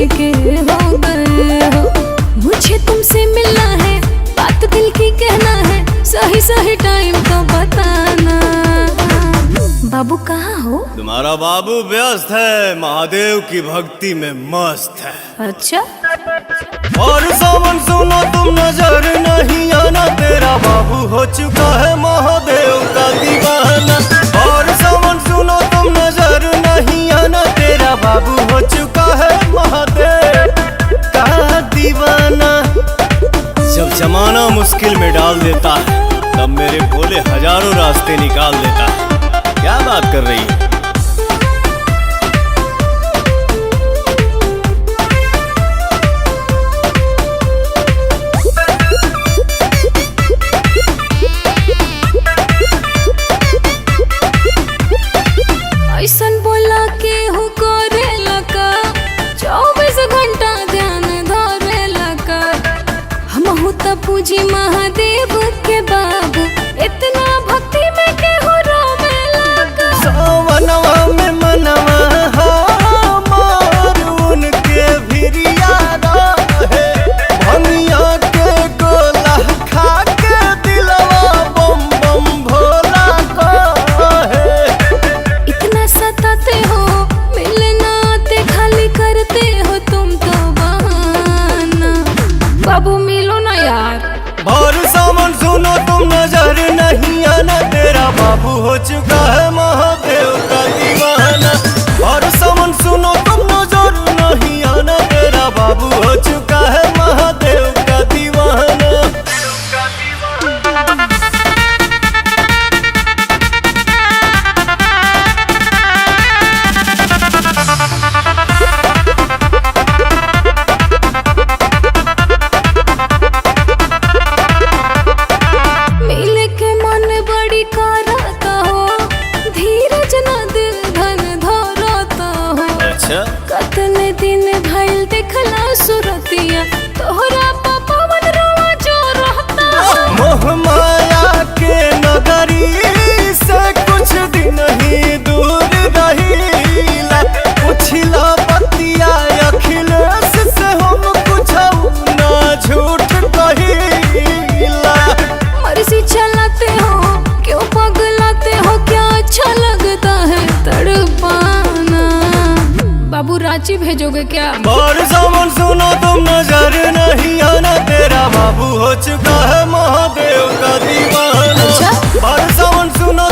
लेके हो गए हो। मुझे तुमसे मिलना है, बात दिल की कहना है, सही सही टाइम तो बताना। बाबू कहाँ हो? तुम्हारा बाबू व्यस्त है, महादेव की भक्ति में मस्त है। अच्छा, और सावन सुनो तुम नजर नहीं आना, तेरा बाबू हो चुका है महादेव का दीवाना। और सावन सुनो तुम नजर नहीं आना, तेरा बाबू हो चुका है महादेव का दीवाना। जब जमाना मुश्किल में डाल देता है, तब मेरे भोले हजारों रास्ते निकाल देता है। क्या बात कर रही है? ऐसन बोला के हो करे लका, 24 घंटा ध्यान धरे लका। हम हो त पूजी महादेव के बाबू, इतना भक्ति में के हो रोवे लका। सावनवा में मनवा हमार उनके भिरिया रहे, भंगिया के गोला खा के दिलवा बम बम भोला कहे। इतना सताते हो, मिलना आते खाली करते हो तुम तो बहाना। बाबू मिलो ना यार। और सावन सुनो तुम नजर नहीं आना, तेरा बाबू हो चुका है महादेव का दीवाना। और सावन सुनो तुम नजर नहीं आना, तेरा बाबू हो चुका है महादेव का दीवाना। मिले के मन बड़ी करता हो, धीरज न दिल धन धरता हो। अच्छा, कतने दिन भइल देखला सुरतिया, तोहरा पवन रोवा जो रहता हो। मोह माया के नगरी से कुछ दिन ही दूर रहीला। पुछला बतिया अखिलेश से हम कुछ ना झूठ कहीला। मर्जी चलाते हो, क्यों पगलाते हो, क्या अच्छा लगता है तड़पाना। बाबू रांची भेजोगे क्या? और सावन सुनो तुम नजर नहीं आना, तेरा बाबू हो चुका है महादेव का दीवाना। अच्छा? और सावन सुनो